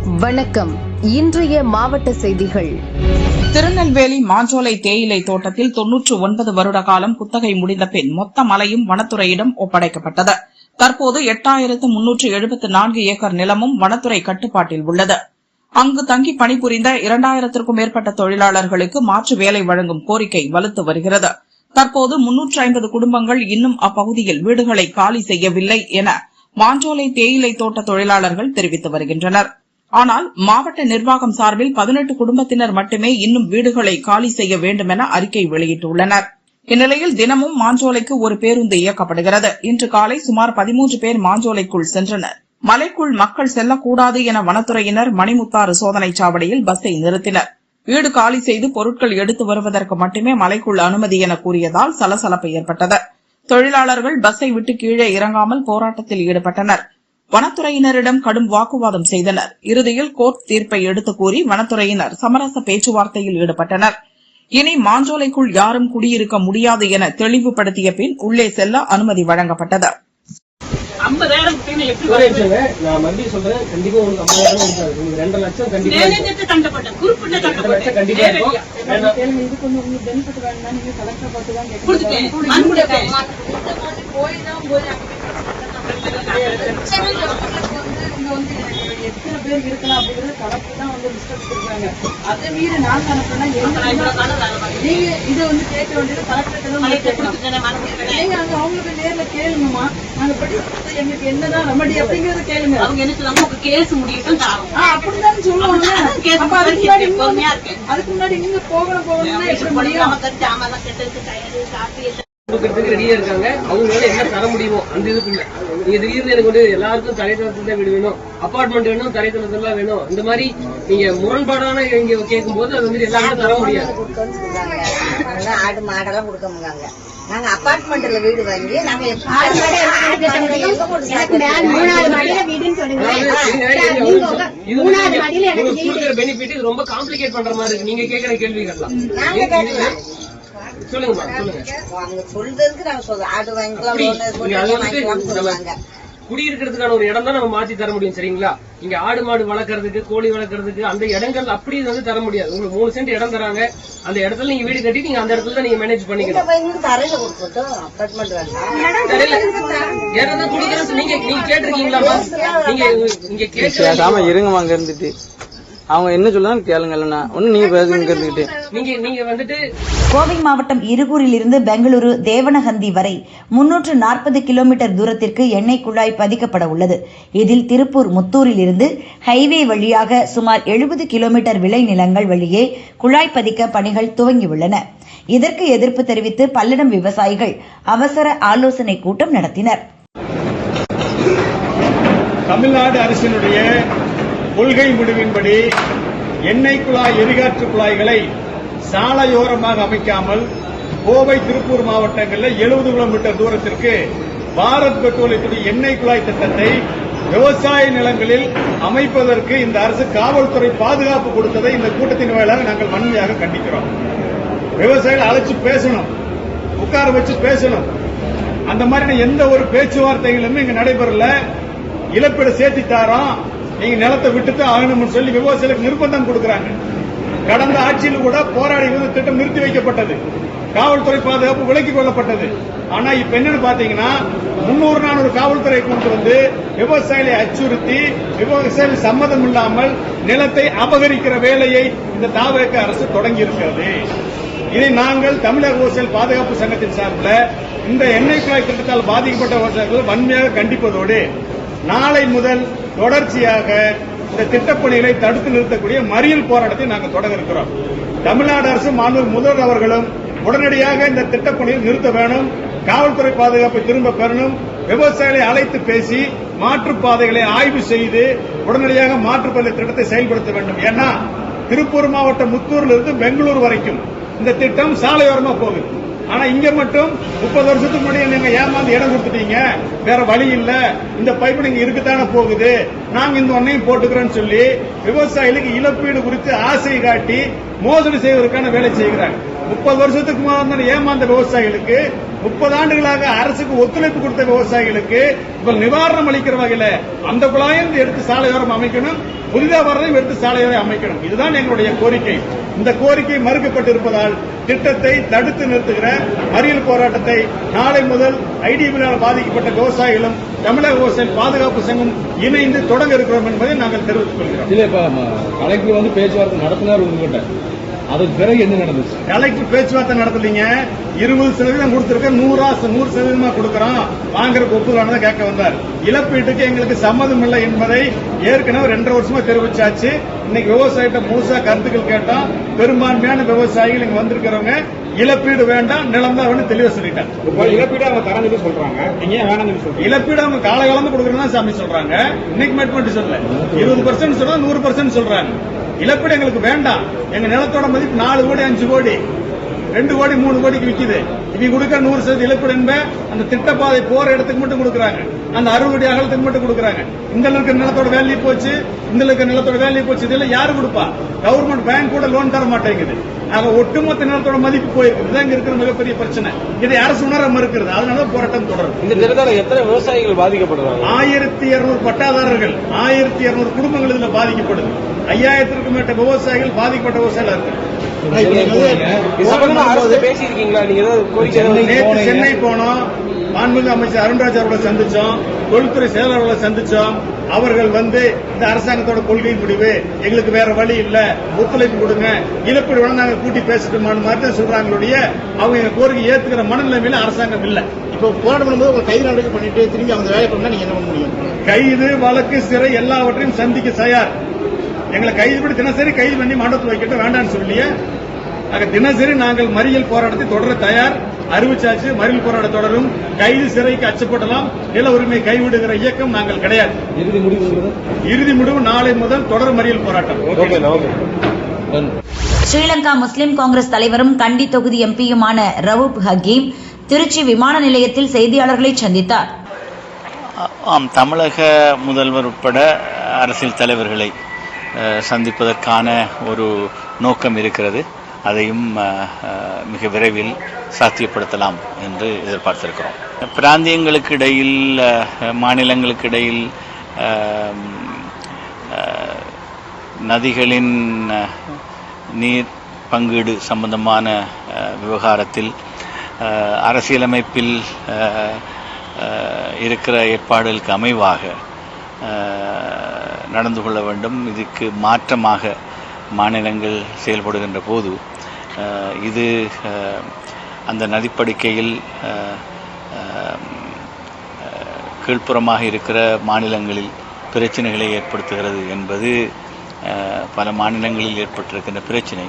வணக்கம். இன்றைய மாவட்ட செய்திகள். திருநெல்வேலி மாஞ்சோலை தேயிலை தோட்டத்தில் 99 வருட காலம் குத்தகை முடிந்த பின் மொத்த மலையும் வனத்துறையிடம் ஒப்படைக்கப்பட்டது. தற்போது 8374 ஏக்கர் நிலமும் வனத்துறை கட்டுப்பாட்டில் உள்ளது. அங்கு தங்கி பணிபுரிந்த 2000க்கும் மேற்பட்ட தொழிலாளர்களுக்கு மாற்று வேலை வழங்கும் கோரிக்கை வலுத்து வருகிறது. தற்போது 350 குடும்பங்கள் இன்னும் அப்பகுதியில் வீடுகளை காலி செய்யவில்லை என மாஞ்சோலை தேயிலை தோட்ட தொழிலாளர்கள் தெரிவித்து வருகின்றனர். ஆனால் மாவட்ட நிர்வாகம் சார்பில் 18 குடும்பத்தினர் மட்டுமே இன்னும் வீடுகளை காலி செய்ய வேண்டும் என அறிக்கை வெளியிட்டுள்ளனர். இந்நிலையில் தினமும் மாஞ்சோலைக்கு ஒரு பேருந்து இயக்கப்படுகிறது. இன்று காலை சுமார் 13 பேர் மாஞ்சோலைக்குள் சென்றனர். மலைக்குள் மக்கள் செல்லக்கூடாது என வனத்துறையினர் மணிமுத்தாறு சோதனைச் சாவடியில் பஸ்ஸை நிறுத்தினர். வீடு காலி செய்து பொருட்கள் எடுத்து வருவதற்கு மட்டுமே மலைக்குள் அனுமதி என கூறியதால் சலசலப்பு ஏற்பட்டது. தொழிலாளர்கள் பஸ்ஸை விட்டு கீழே இறங்காமல் போராட்டத்தில் ஈடுபட்டனர். வனத்துறையினரிடம் கடும் வாக்குவாதம் செய்தனர். இறுதியில் கோர்ட் தீர்ப்பை எடுத்துக் கூறி வனத்துறையினர் சமரச பேச்சுவார்த்தையில் ஈடுபட்டனர். இனி மாஞ்சோலைக்குள் யாரும் குடியிருக்க முடியாது என தெளிவுபடுத்திய பின் உள்ளே செல்ல அனுமதி வழங்கப்பட்டது. 50,000 நான் மறுபடியும் சொல்றேன், கண்டிப்பா உங்களுக்கு 50,000 இருக்காது. 2 லட்சம் கண்டிப்பா எத்தனை பேர் இருக்கலாம் அப்படிங்கறது கலெக்டர் தான் லிஸ்ட் எடுத்துருக்காங்க. அதை மீறி நாங்க அனுப்பினா நீங்க இதை கேட்க வேண்டியது கலெக்டர். நீங்க அங்க அவங்களுக்கு நேர்ல கேளுங்கம்மா, நாங்க படி எங்களுக்கு என்னதான் ரெமடி அப்படிங்கறத கேளுங்க. அவங்க என்ன சொல்லுவாங்க, உங்க கேஸ் முடியட்டும் அப்படிதான் சொல்லுவாங்க. அதுக்கு முன்னாடி நீங்க போகணும்னா எப்படி முடியும்? ரெடியா இருக்காங்க. அவங்களால என்ன தர முடியுமோ அந்த இதுக்குள்ள நீங்க திடீர்னு எனக்கு எல்லாருக்கும் தரைத்தளத்துல தான் வீடு வேணும், அபார்ட்மெண்ட் வேணும், தரைத்தளத்துல வேணும், இந்த மாதிரி நீங்க முரண்பாடான இங்க கேட்கும் போது அது வந்து எல்லாருக்கும் தர முடியாது. ஆடு மாடெல்லாம் கொடுக்க முடியாங்க. நாங்க அபார்ட்மெண்ட்ல வீடு வாங்கி நாங்க பெனிஃபிட் ரொம்ப காம்ப்ளிகேட் பண்ற மாதிரி இருக்கு. நீங்க கேட்கிற கேள்விகள்லாம் சொல்லுங்க. அவங்க சொல்றதுக்கு நாங்க சொல்றோம், ஆடு வாங்கிக்கலாம். குடியிருக்கிறதுக்கான ஒரு இடம் தான் நம்ம மாத்தி தர முடியும், சரிங்களா? இங்க ஆடு மாடு வளர்க்கறதுக்கு, கோழி வளர்க்கறதுக்கு அந்த இடங்கள் அப்படி வந்து தர முடியாது. உங்களுக்கு 3 சென்ட் இடம் தராங்க, அந்த இடத்துல நீங்க வீடு கட்டி நீங்க அந்த இடத்துல தான் நீங்க மேனேஜ் பண்ணிக்கலாம். தரையில கொடுக்கட்டும், அபார்ட்மெண்ட் வேண்டாம். இடம் கொடுக்கறது நீங்க கேட்டிருக்கீங்களா? நீங்க கேட்காம இருங்கம்மா அங்க இருந்துட்டு அவங்க என்ன சொல்லுவாங்க கேளுங்க. நீங்க வந்துட்டு கோவை மாவட்டம் இருகூரில் இருந்து பெங்களூரு தேவனஹந்தி வரை 340 கிலோமீட்டர் தூரத்திற்கு எண்ணெய் குழாய் பதிக்கப்பட உள்ளது. இதில் திருப்பூர் முத்தூரில் இருந்து ஹைவே வழியாக சுமார் 70 கிலோமீட்டர் விளைநிலங்கள் வழியே குழாய் பதிக்க பணிகள் துவங்கியுள்ளன. இதற்கு எதிர்ப்பு தெரிவித்து பல்லடம் விவசாயிகள் அவசர ஆலோசனை கூட்டம் நடத்தினர். தமிழ்நாடு அரசினுடைய கொள்கை முடிவின்படி எண்ணெய் குழாய், எரிகாற்று குழாய்களை சாலையோரமாக அமைக்காமல் கோவை, திருப்பூர் மாவட்டங்களில் 70 கிலோமீட்டர் தூரத்திற்கு பாரத் பெட்ரோலியத்துடைய எண்ணெய் குழாய் திட்டத்தை விவசாய நிலங்களில் அமைப்பதற்கு இந்த அரசு காவல்துறை பாதுகாப்பு கொடுத்ததை இந்த கூட்டத்தின் வாயிலாக நாங்கள் வன்மையாக கண்டிக்கிறோம். விவசாயிகள் அழைச்சு பேசணும், உட்கார வச்சு பேசணும். அந்த மாதிரி எந்த ஒரு பேச்சுவார்த்தைகளுமே இங்க நடைபெறல. இழப்பீடு சேர்த்தி தாரோம், நீங்க நிலத்தை விட்டுட்டு ஆகணும்னு சொல்லி விவசாயிகளுக்கு நிர்பந்தம் கொடுக்கறாங்க. கடந்த ஆட்சியில் கூட போராடி திட்டம் நிறுத்தி வைக்கப்பட்டது, காவல்துறை பாதுகாப்பு விலக்கிக் கொள்ளப்பட்டது. ஆனா இப்ப என்னன்னு பாத்தீங்கன்னா 300-400 காவல்துறை கொண்டு வந்து விவசாயிகளை அச்சுறுத்தி விவசாயிகள் சம்மதம் இல்லாமல் நிலத்தை அபகரிக்கிற வேலையை இந்த தாவேக அரசு தொடங்கி இருக்கிறது. இதை நாங்கள் தமிழக விவசாயிகள் பாதுகாப்பு சங்கத்தின் சார்பில் இந்த எண்ணெய் குழாய் திட்டத்தால் பாதிக்கப்பட்ட விவசாயிகள் வன்மையாக கண்டிப்பதோடு நாளை முதல் தொடர்ச்சியாக இந்த திட்டப்பணிகளை தடுத்து நிறுத்தக்கூடிய மறியல் போராட்டத்தை நாங்கள் தொடங்க இருக்கிறோம். தமிழ்நாடு அரசு மாண்புமிகு முதல்வர் அவர்களும் உடனடியாக இந்த திட்டப்பணியை நிறுத்த வேணும், காவல்துறை பாதுகாப்பை திரும்ப பெறணும், விவசாயிகளை அழைத்து பேசி மாற்றுப்பாதைகளை ஆய்வு செய்து உடனடியாக மாற்றுப்பாதை திட்டத்தை செயல்படுத்த வேண்டும். ஏன்னா திருப்பூர் மாவட்டம் முத்தூரில் இருந்து பெங்களூர் வரைக்கும் இந்த திட்டம் சாலையோரமா போகுது. ஆனா இங்க மட்டும் 30 வருஷத்துக்கு முன்னாடி நீங்க ஏமாந்து இடம் கொடுத்துட்டீங்க, வேற வழி இல்ல, இந்த பைப்பு நீங்க இருக்குதானே போகுது, நாங்க இந்த ஒன்னையும் போட்டுக்கிறோம்னு சொல்லி விவசாயிகளுக்கு இழப்பீடு குறித்து ஆசை காட்டி மோசடி செய்வதற்கான வேலை செய்கிறாங்க. 30 வருஷத்துக்கு முன்னாடி ஏமாந்த விவசாயிகளுக்கு, 30 ஆண்டுகளாக அரசுக்கு ஒத்துழைப்பு கொடுத்த விவசாயிகளுக்கு இப்ப நிவாரணம் அளிக்கிற வகையில அந்த குழாயும் எடுத்து சாலையோரம் அமைக்கணும், புதிதாக வரதையும் எடுத்து சாலையோரம் அமைக்கணும். இதுதான் எங்களுடைய கோரிக்கை. இந்த கோரிக்கை மறுக்கப்பட்டிருப்பதால் திட்டத்தை தடுத்து நிறுத்துகிற மறியல் போராட்டத்தை நாளை முதல் ஐடிபியால் பாதிக்கப்பட்ட விவசாயிகளும் தமிழக விவசாய பாதுகாப்பு சங்கம் இணைந்து தொடங்க இருக்கிறோம் என்பதை நாங்கள் தெரிவித்துக் கொள்கிறோம். இல்ல இப்ப கலெக்டர் வந்து பேச்சுவார்த்தை நடத்தினார் உங்ககிட்ட, அதுக்கு பிறகு என்ன நடந்துச்சு? கலெக்டர் பேச்சுவார்த்தை நடத்தலீங்க. 20% கொடுத்திருக்க 100% கொடுக்கறோம், வாங்குறதுக்கு ஒப்புதலானதை கேட்க வந்தார். இழப்பீட்டுக்கு எங்களுக்கு சம்மதம் இல்லை என்பதை ஏற்கனவே 2.5 வருஷமா தெரிவிச்சாச்சு. இன்னைக்கு விவசாயிட்ட முழுசா கருத்துக்கள் கேட்டோம். பெரும்பான்மையான விவசாயிகள் இங்க வந்திருக்கிறவங்க இழப்பீடு வேண்டாம், நிலம் தான் வேணும் தெளிவா சொல்லிட்டாங்க. இழப்பீடு அவங்க தரன்னு சொல்றாங்க, நீங்க வேணாம் சொல்றீங்க. இழப்பீடு அவங்க காலகாலமா கொடுக்கறதா சாமி சொல்றாங்க. இன்னைக்கு மட்டும் சொல்ல 20% சொல்றா, 100% சொல்றாங்க. இழப்பீடு எங்களுக்கு வேண்டாம். எங்க நிலத்தோட மதிப்பு 4 கோடி 5 கோடி 2 கோடி 3 கோடிக்கு விக்குது. இவங்க கொடுக்க 100% இழப்பீடு என்ப அந்த திட்டப்பாதை போற இடத்துக்கு மட்டும் கொடுக்கறாங்க, அந்த 60 அடி அகலத்துக்கு மட்டும் கொடுக்கறாங்க. இந்த இருக்கிற நிலத்தோட வேல்யூ போச்சு, இந்த இருக்கிற நிலத்தோட வேல்யூ போச்சு. இதெல்லாம் யாரு கொடுப்பா? கவர்மெண்ட் பேங்க் கூட லோன் தர மாட்டேங்குது. ஆக ஒட்டுமொத்த நிலத்தோட மதிப்பு போயிருக்கு. இதுதான் இங்க இருக்கிற மிகப்பெரிய பிரச்சனை. இதை அரசு உணர மறுக்கிறது. அதனால போராட்டம் தொடரும். இந்த திட்டத்தால எத்தனை விவசாயிகள் பாதிக்கப்படுறாங்க? 1200 பட்டாதாரர்கள், 1200 குடும்பங்கள் இதுல பாதிக்கப்படுது. 5000க்கும் மேற்பட்ட விவசாயிகள் பாதிக்கப்பட்ட விவசாயிகள் இருக்கு. பேசிருக்கீங்களா நீங்க? நேற்று சென்னை போனோம், மாண்புமிகு அமைச்சர் அருண்ராஜ் அவர்களை சந்திச்சோம், தொழில்துறை செயலாளர்களை சந்திச்சோம். அவர்கள் வந்து இந்த அரசாங்கத்தோட கொள்கை முடிவு, எங்களுக்கு வேற வழி இல்ல, ஒத்துழைப்பு கொடுங்க, இழப்பீடு வேணா நாங்க கூட்டி பேசிட்டோம்னு மாதிரி தான் சொல்றாங்களுடைய அவங்க எங்க கோரிக்கை ஏத்துக்கிற மனநிலைமையில அரசாங்கம் இல்ல. இப்போ போராட்டம் பண்ணும்போது உங்க கைது நடவடிக்கை பண்ணிட்டு திரும்பி அவங்க வேலை பண்ணா நீங்க என்ன பண்ண முடியும்? கைது, வழக்கு, சிறை எல்லாவற்றையும் சந்திக்க தயார். எங்களை கைது பண்ணி தினசரி கைது பண்ணி மண்டபத்தில் வைக்கிட்டு வேண்டாம்னு சொல்லியே. தினசரி நாங்கள் மறியல் போராட்டத்தை தொடர தயார். அறிவிச்சாச்சு, மறியல் போராட்டம் தொடரும். கைது, சிறைக்கு அச்சப்படலாம். நில உரிமை கைவிடுகிற இயக்கம் நாங்கள் கிடையாது. இறுதி முடிவு நாளை முதல் தொடர் மறியல் போராட்டம். ஸ்ரீலங்கா முஸ்லிம் காங்கிரஸ் தலைவரும் கண்டி தொகுதி எம்பியுமான ரவூப் ஹக்கீம் திருச்சி விமான நிலையத்தில் செய்தியாளர்களை சந்தித்தார். தமிழக முதல்வர் உட்பட அரசியல் தலைவர்களை சந்திப்பதற்கான ஒரு நோக்கம் இருக்கிறது. அதையும் மிக விரைவில் சாத்தியப்படுத்தலாம் என்று எதிர்பார்த்திருக்கிறோம். பிராந்தியங்களுக்கு இடையில், மாநிலங்களுக்கு இடையில் நதிகளின் நீர் பங்கீடு சம்பந்தமான விவகாரத்தில் அரசியலமைப்பில் இருக்கிற ஏற்பாடுகளுக்கு அமைவாக நடந்து கொள்ள வேண்டும். இதுக்கு மாற்றமாக மாநிலங்கள் செயல்படுகின்ற போது இது அந்த நதிப்படுக்கையில் கீழ்ப்புறமாக இருக்கிற மாநிலங்களில் பிரச்சனைகளை ஏற்படுத்துகிறது என்பது பல மாநிலங்களில் ஏற்பட்டிருக்கின்ற பிரச்சனை.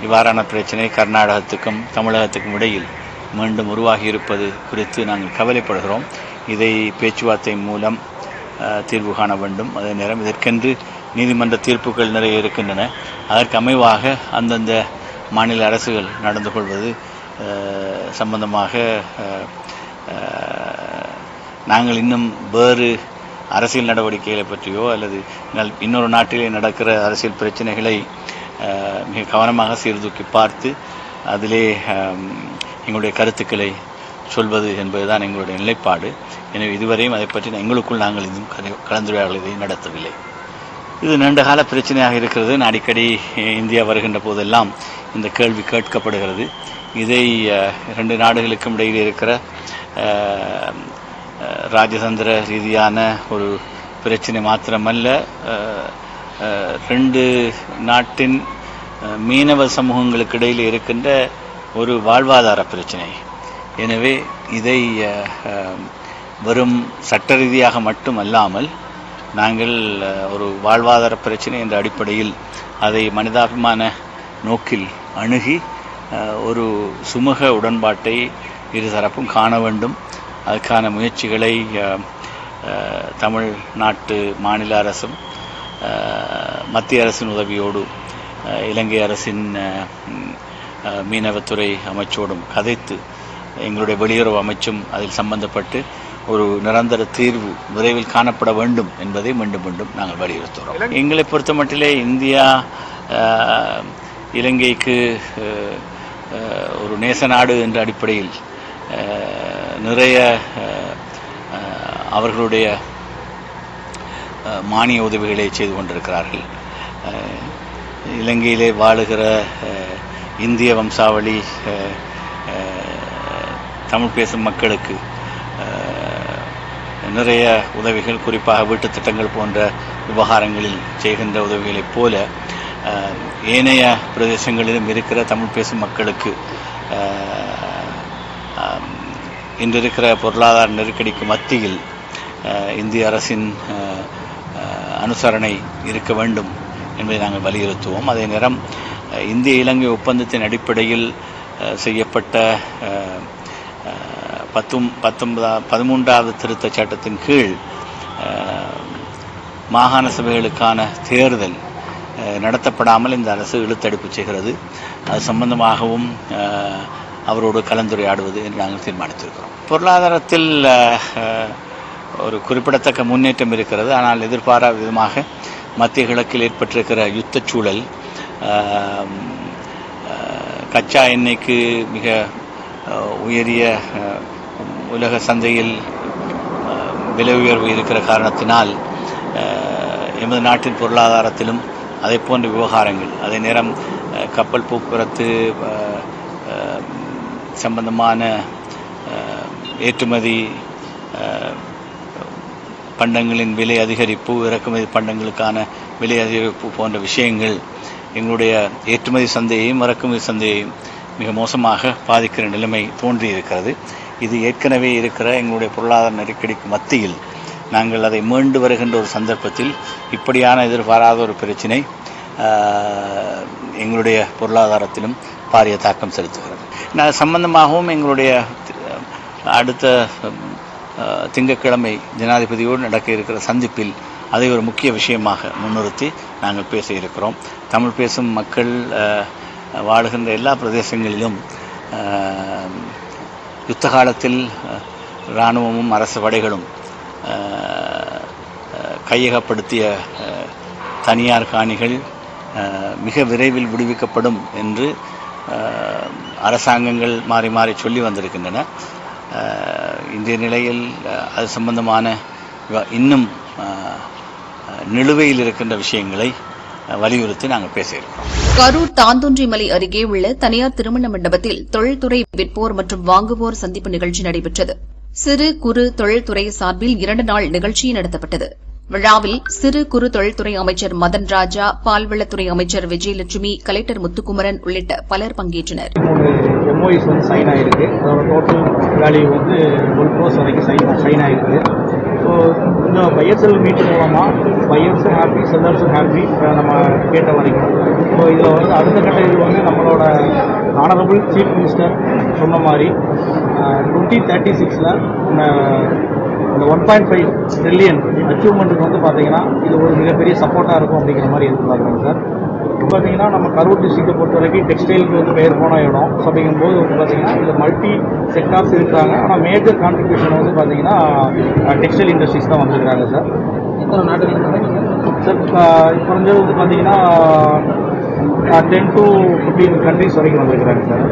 இவ்வாறான பிரச்சனை கர்நாடகத்துக்கும் தமிழகத்துக்கும் இடையில் மீண்டும் உருவாகி இருப்பது குறித்து நாங்கள் கவலைப்படுகிறோம். இதை பேச்சுவார்த்தை மூலம் தீர்வு காண வேண்டும். அதே நேரம் இதற்கென்று நீதிமன்ற தீர்ப்புகள் நிறைய இருக்கின்றன. அதற்கு அமைவாக அந்தந்த மாநில அரசுகள் நடந்து கொள்வது சம்பந்தமாக நாங்கள் இன்னும் வேறு அரசியல் நடவடிக்கைகளை பற்றியோ அல்லது இன்னொரு நாட்டிலே நடக்கிற அரசியல் பிரச்சனைகளை மிக கவனமாக சீர்தூக்கி பார்த்து அதிலே எங்களுடைய கருத்துக்களை சொல்வது என்பதுதான் எங்களுடைய நிலைப்பாடு. எனவே இதுவரையும் அதை பற்றி எங்களுக்குள் நாங்கள் இன்னும் கலந்துரையாடலை நடத்தவில்லை. இது நீண்டகால பிரச்சனையாக இருக்கிறது. அடிக்கடி இந்தியா வருகின்ற போதெல்லாம் இந்த கேள்வி கேட்கப்படுகிறது. இதை 2 நாடுகளுக்கும் இடையில் இருக்கிற ராஜதந்திர ரீதியான ஒரு பிரச்சனை மாத்திரமல்ல, 2 நாட்டின் மீனவ சமூகங்களுக்கு இடையில் இருக்கின்ற ஒரு வாழ்வாதார பிரச்சனை. எனவே இதை வெறும் சட்ட ரீதியாக மட்டுமல்லாமல் நாங்கள் ஒரு வாழ்வாதார பிரச்சனை என்ற அடிப்படையில் அதை மனிதாபிமான நோக்கில் அணுகி ஒரு சுமூக உடன்பாட்டை இருதரப்பும் காண வேண்டும். அதுக்கான முயற்சிகளை தமிழ்நாட்டு மாநில அரசும் மத்திய அரசின் உதவியோடு இலங்கை அரசின் மீனவத்துறை அமைச்சோடும் கதைத்து எங்களுடைய வெளியுறவு அமைச்சும் அதில் சம்பந்தப்பட்டு ஒரு நிரந்தர தீர்வு விரைவில் காணப்பட வேண்டும் என்பதை மீண்டும் மீண்டும் நாங்கள் வலியுறுத்துகிறோம். எங்களை பொறுத்த மட்டிலே இந்தியா இலங்கைக்கு ஒரு நேச நாடு என்ற அடிப்படையில் நிறைய அவர்களுடைய மானிய உதவிகளை செய்து கொண்டிருக்கிறார்கள். இலங்கையிலே வாழுகிற இந்திய வம்சாவளி தமிழ் பேசும் மக்களுக்கு நிறைய உதவிகள், குறிப்பாக வீட்டுத் திட்டங்கள் போன்ற விவகாரங்களில் செய்கின்ற உதவிகளைப் போல ஏனைய பிரதேசங்களிலும் இருக்கிற தமிழ் பேசும் மக்களுக்கு இன்றிருக்கிற பொருளாதார நெருக்கடிக்கு மத்தியில் இந்திய அரசின் அனுசரணை இருக்க வேண்டும் என்பதை நாங்கள் வலியுறுத்துவோம். அதே நேரம் இந்திய இலங்கை ஒப்பந்தத்தின் அடிப்படையில் செய்யப்பட்ட 13வது திருத்தச் சட்டத்தின் கீழ் மாகாண சபைகளுக்கான தேர்தல் நடத்தப்படாமல் இந்த அரசு இழுத்தடிப்பு செய்கிறது. அது சம்பந்தமாகவும் அவரோடு கலந்துரையாடுவது என்று நாங்கள் தீர்மானித்திருக்கிறோம். பொருளாதாரத்தில் ஒரு குறிப்பிடத்தக்க முன்னேற்றம் இருக்கிறது. ஆனால் எதிர்பாராத விதமாக மத்திய கிழக்கில் ஏற்பட்டிருக்கிற யுத்த சூழல் கச்சா எண்ணெய்க்கு மிக உயரிய உலக சந்தையில் விலை உயர்வு இருக்கிற காரணத்தினால் எமது நாட்டின் பொருளாதாரத்திலும் அதை போன்ற விவகாரங்கள், அதே நேரம் கப்பல் போக்குவரத்து சம்பந்தமான ஏற்றுமதி பண்டங்களின் விலை அதிகரிப்பு, இறக்குமதி பண்டங்களுக்கான விலை அதிகரிப்பு போன்ற விஷயங்கள் எங்களுடைய ஏற்றுமதி சந்தையையும் இறக்குமதி சந்தையையும் மிக மோசமாக பாதிக்கிற நிலைமை தோன்றியிருக்கிறது. இது ஏற்கனவே இருக்கிற எங்களுடைய பொருளாதார நெருக்கடிக்கு மத்தியில் நாங்கள் அதை மீண்டு வருகின்ற ஒரு சந்தர்ப்பத்தில் இப்படியான எதிர்பாராத ஒரு பிரச்சினை எங்களுடைய பொருளாதாரத்திலும் பாரிய தாக்கம் செலுத்துகிறது. அது சம்பந்தமாகவும் எங்களுடைய அடுத்த திங்கட்கிழமை ஜனாதிபதியோடு நடக்க இருக்கிற சந்திப்பில் அதை ஒரு முக்கிய விஷயமாக முன்னிறுத்தி நாங்கள் பேச இருக்கிறோம். தமிழ் பேசும் மக்கள் வாழுகின்ற எல்லா பிரதேசங்களிலும் யுத்த காலத்தில் இராணுவமும் அரசு படைகளும் கையகப்படுத்திய தனியார் காணிகள் மிக விரைவில் விடுவிக்கப்படும் என்று அரசாங்கங்கள் மாறி மாறி சொல்லி வந்திருக்கின்றன. இன்றைய நிலையில் அது சம்பந்தமான இன்னும் நிலுவையில் இருக்கின்ற விஷயங்களை வலியுறுத்தி நாங்கள் பேசியிருக்கிறோம். கரூர் தாந்தோன்றிமலை அருகே உள்ள தனியார் திருமண மண்டபத்தில் தொழில்துறை விற்போர் மற்றும் வாங்குவோர் சந்திப்பு நிகழ்ச்சி நடைபெற்றது. சிறு குறு தொழில்துறை சார்பில் 2 நாள் நிகழ்ச்சி நடத்தப்பட்டது. விழாவில் சிறு குறு தொழில்துறை அமைச்சர் மதன் ராஜா, பால்வளத்துறை அமைச்சர் விஜயலட்சுமி, கலெக்டர் முத்துக்குமரன் உள்ளிட்ட பலர் பங்கேற்றனர். MOUs வந்து சைன் ஆயிருக்கு. அதோட டோட்டல் வேல்யூ வந்து 1 crore வரைக்கும் சைன் ஆயிருக்கு. ஸோ இந்த பையர்செல் மீட் மூலமாக பையர்ஸும் ஹாப்பி, செல்லர்ஸும் ஹாப்பி நம்ம கேட்ட வரைக்கும். ஸோ இதில் வந்து அடுத்த கட்ட இது வந்து நம்மளோட ஆனரபிள் சீஃப் மினிஸ்டர் சொன்ன மாதிரி 2036 இந்த 1.5 ட்ரில்லியன் அச்சீவ்மெண்ட்டுக்கு வந்து பார்த்தீங்கன்னா இது ஒரு மிகப்பெரிய சப்போர்ட்டாக இருக்கும் அப்படிங்கிற மாதிரி எதிர்பார்க்குறாங்க சார். இப்போ பார்த்தீங்கன்னா நம்ம கரூர் டிஸ்ட்ரிக்டை பொறுத்த வரைக்கும் டெக்ஸ்டைலுக்கு வந்து பெயர் போன இடம். ஸோ அப்படிங்கும்போது வந்து பார்த்தீங்கன்னா இதில் மல்டி செக்டார்ஸ் இருக்கிறாங்க. ஆனால் மேஜர் கான்ட்ரிபியூஷன் வந்து பார்த்தீங்கன்னா டெக்ஸ்டைல் இண்டஸ்ட்ரீஸ் தான் வந்துருக்காங்க சார். எத்தனை நாடுகள் சார்? குறைஞ்சது வந்து பார்த்தீங்கன்னா 10 to 15 கண்ட்ரிஸ் வரைக்கும் வந்துருக்குறாங்க சார்.